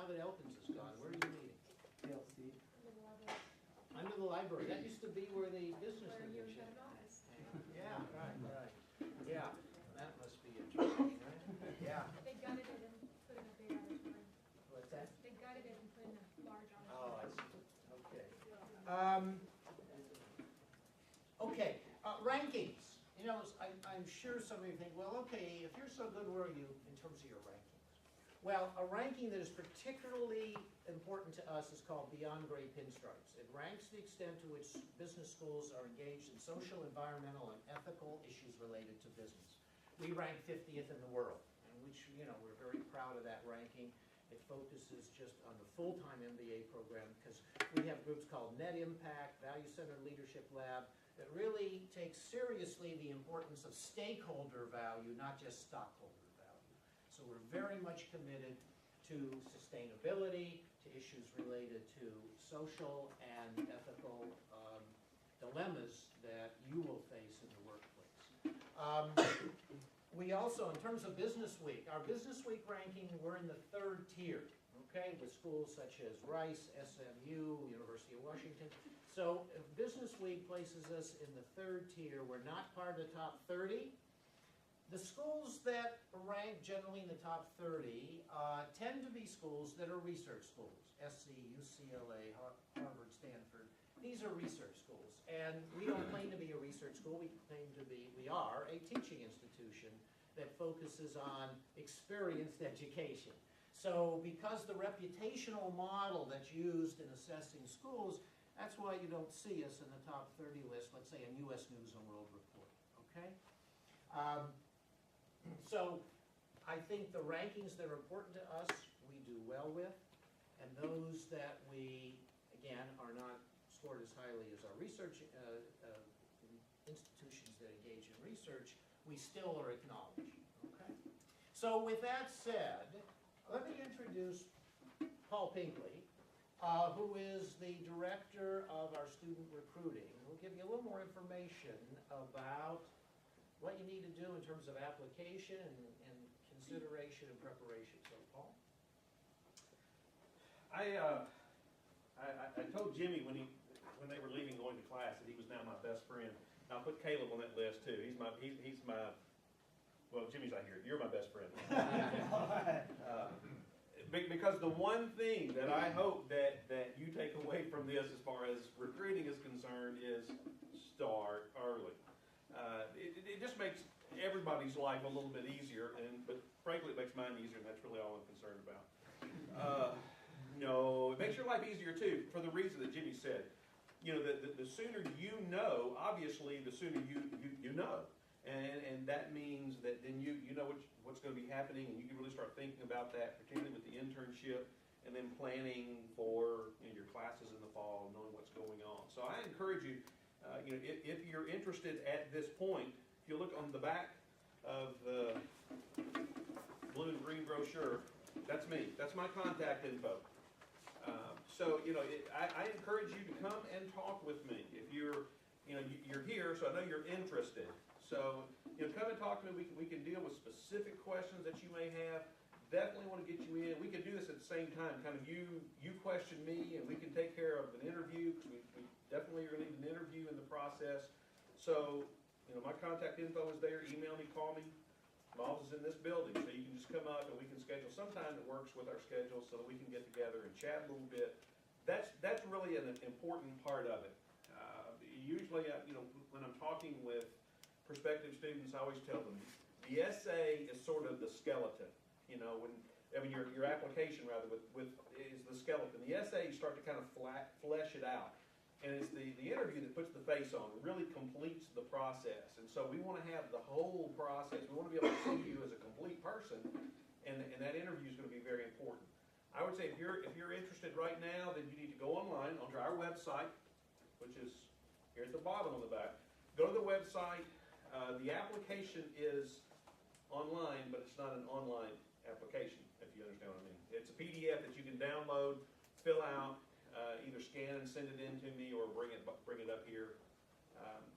now that Elkins is gone, where are you meeting? PLC. Under the library. That used to be where the business Where you division. had an office. Yeah, right. Yeah, that must be interesting, right? Yeah. They gutted it and put in a big auditorium. What's that? They gutted it and put in a large Oh, I auditorium. see. Okay. Okay, rankings. You know, I'm sure some of you think, well, okay, if you're so good, where are you in terms of your rankings? Well, a ranking that is particularly important to us is called Beyond Grade Pinstripes. It ranks the extent to which business schools are engaged in social, environmental, and ethical issues related to business. We rank 50th in the world, and which, you know, we're very proud of that ranking. It focuses just on the full-time MBA program because we have groups called Net Impact, Value Centered Leadership Lab, that really takes seriously the importance of stakeholder value, not just stockholder value. So we're very much committed to sustainability, to issues related to social and ethical dilemmas that you will face in the workplace. We also, in terms of Business Week, our Business Week ranking, we're in the 3rd tier, okay, with schools such as Rice, SMU, University of Washington. So if Business Week places us in the 3rd tier, we're not part of the top 30. The schools that rank generally in the top 30 tend to be schools that are research schools. SC, UCLA, Harvard, Stanford. These are research schools. And we don't claim to be a research school. We are a teaching institution that focuses on experienced education. So because the reputational model that's used in assessing schools, that's why you don't see us in the top 30 list, let's say in U.S. News and World Report, okay? So I think the rankings that are important to us, we do well with, and those that we, again, are not scored as highly as our research institutions that engage in research, we still are acknowledged, okay? So with that said, let me introduce Paul Pinkley, who is the director of our student recruiting. We'll give you a little more information about what you need to do in terms of application and consideration and preparation. So, Paul? I told Jimmy when they were leaving going to class that he was now my best friend. I'll put Caleb on that list too. He's my well, Jimmy's not here. You're my best friend. Because the one thing that I hope that you take away from this as far as recruiting is concerned is start early. It just makes everybody's life a little bit easier, but frankly it makes mine easier, and that's really all I'm concerned about. No, it makes your life easier too, for the reason that Jimmy said. You know, the sooner you know, obviously the sooner you know. And that means that then you know what's going to be happening, and you can really start thinking about that, particularly with the internship, and then planning for your classes in the fall, knowing what's going on. So I encourage you, if you're interested at this point, if you look on the back of the blue and green brochure, that's me. That's my contact info. I encourage you to come and talk with me. If you're here, so I know you're interested. So, come and talk to me. We can deal with specific questions that you may have. Definitely want to get you in. We can do this at the same time. Kind of you question me, and we can take care of an interview, because we definitely are going to need an interview in the process. So, my contact info is there. Email me, call me. My office is in this building, so you can just come up and we can schedule some time that works with our schedule so that we can get together and chat a little bit. That's really an important part of it. Usually, when I'm talking with prospective students, I always tell them the essay is sort of the skeleton. Your application rather is the skeleton. The essay, you start to kind of flesh it out. And it's the interview that puts the face on. It really completes the process. And so we want to have the whole process. We want to be able to see you as a complete person. And that interview is going to be very important. I would say if you're interested right now, then you need to go online onto our website, which is here at the bottom on the back. Go to the website. The application is online, but it's not an online application, if you understand what I mean. It's a PDF that you can download, fill out, either scan and send it in to me, or bring it up here.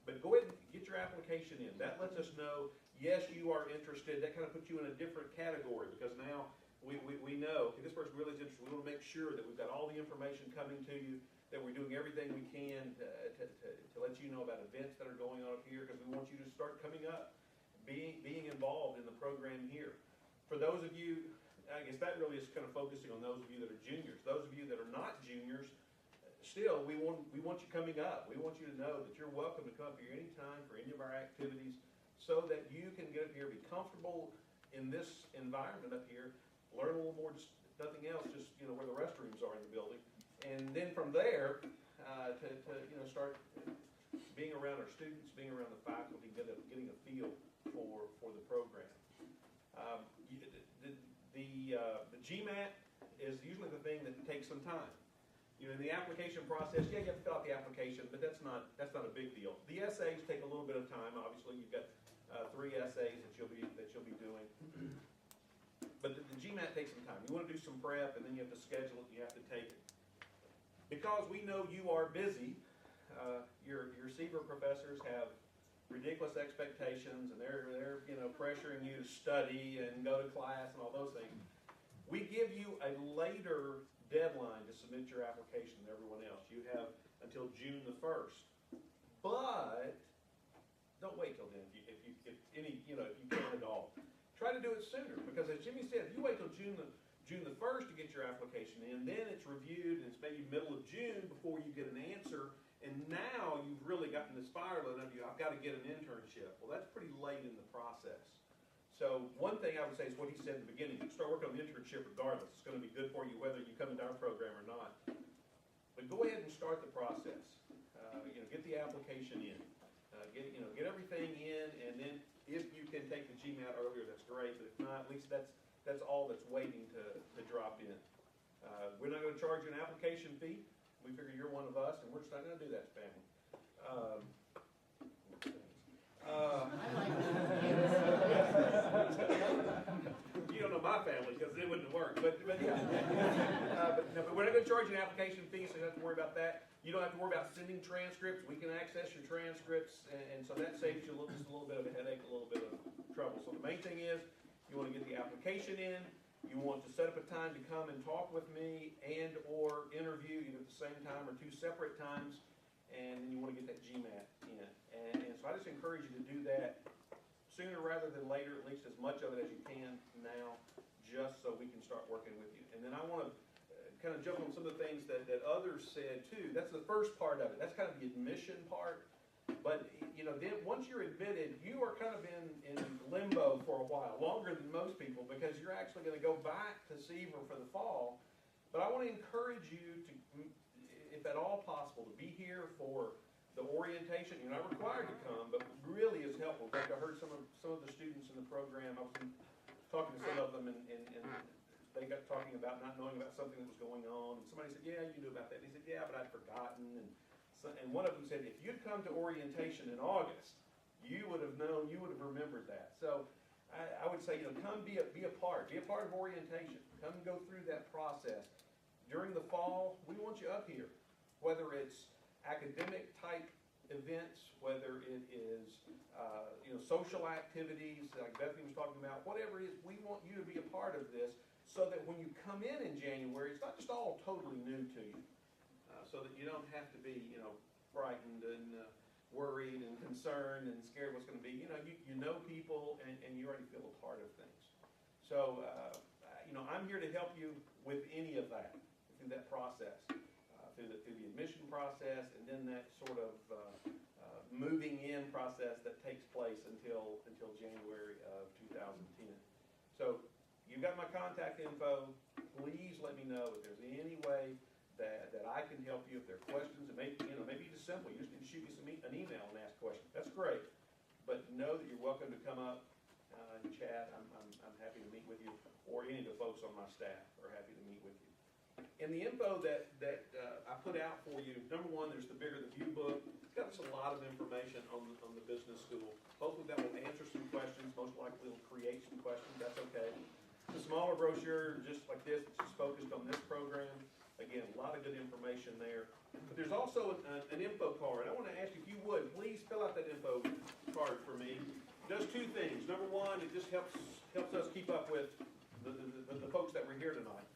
But go ahead and get your application in. That lets us know, yes, you are interested. That kind of puts you in a different category, because now we know, okay, this person really is interested. We want to make sure that we've got all the information coming to you, that we're doing everything we can to let you know about events that are going on up here, because we want you to start coming up, being involved in the program here. For those of you, I guess that really is kind of focusing on those of you that are juniors. Those of you that are not juniors, still, we want you coming up. We want you to know that you're welcome to come up here anytime for any of our activities, so that you can get up here, be comfortable in this environment up here, learn a little more, just nothing else, just where the restrooms are in the building, and then from there to start being around our students, being around the faculty, getting a feel for the program. The GMAT is usually the thing that takes some time. In the application process, you have to fill out the application, but that's not a big deal. The essays take a little bit of time. Obviously, you've got 3 essays that you'll be doing, but the GMAT takes some time. You want to do some prep, and then you have to schedule it. You have to take it, because we know you are busy. Your CBER professors have ridiculous expectations, and they're pressuring you to study and go to class and all those things. We give you a later deadline to submit your application to everyone else. You have until June the 1st, but don't wait till then. If you can at all, try to do it sooner, because as Jimmy said, if you wait till June the 1st to get your application in, then it's reviewed, and it's maybe middle of June before you get an answer. And now you've really gotten this fire lit under you. I've got to get an internship. Well, that's pretty late in the process. So one thing I would say is what he said at the beginning: start working on the internship regardless. It's going to be good for you whether you come into our program or not. But go ahead and start the process. Get the application in. Get everything in, and then if you can take the GMAT earlier, that's great. But if not, at least that's all that's waiting to drop in. We're not going to charge you an application fee. We figure you're one of us, and we're just not going to do that to family. You don't know my family, because it wouldn't work. But yeah. But we're not going to charge you an application fee, so you don't have to worry about that. You don't have to worry about sending transcripts. We can access your transcripts, and so that saves you just a little bit of a headache, a little bit of trouble. So the main thing is you want to get the application in. You want to set up a time to come and talk with me and or interview either at the same time or 2 separate times, and then you want to get that GMAT in. And so I just encourage you to do that sooner rather than later, at least as much of it as you can now, just so we can start working with you. And then I want to kind of jump on some of the things that others said too. That's the first part of it. That's kind of the admission part. But then once you're admitted, you are kind of in limbo for a while, longer than most people, because you're actually going to go back to CBER for the fall. But I want to encourage you to, if at all possible, to be here for the orientation. You're not required to come, but really is helpful. I heard some of the students in the program. I was talking to some of them, and they got talking about not knowing about something that was going on. And somebody said, "Yeah, you knew about that." And he said, "Yeah, but I'd forgotten." And one of them said, "If you'd come to orientation in August, you would have known, you would have remembered that." So I would say, come be a part of orientation. Come and go through that process. During the fall, we want you up here, whether it's academic type events, whether it is social activities like Bethany was talking about, whatever it is, we want you to be a part of this, so that when you come in January, it's not just all totally new to you. So that you don't have to be, frightened and worried and concerned and scared what's going to be. You know people, and you already feel a part of things. So, I'm here to help you with any of that, through that process, through the admission process, and then that sort of moving in process that takes place until January of 2010. So, you've got my contact info. Please let me know if there's any way that I can help you. If there are questions, and maybe just simple, you just need to shoot me an email and ask questions. That's great, but know that you're welcome to come up and chat. I'm happy to meet with you, or any of the folks on my staff are happy to meet with you. And the info that I put out for you, number one, there's the Bigger the View book. It's got us a lot of information on the business school. Hopefully that will answer some questions. Most likely it'll create some questions. That's okay. The smaller brochure, just like this, it's just focused on this program. Again, a lot of good information there. But there's also an info card. I want to ask you, if you would, please fill out that info card for me. It does 2 things. Number one, it just helps us keep up with the folks that were here tonight.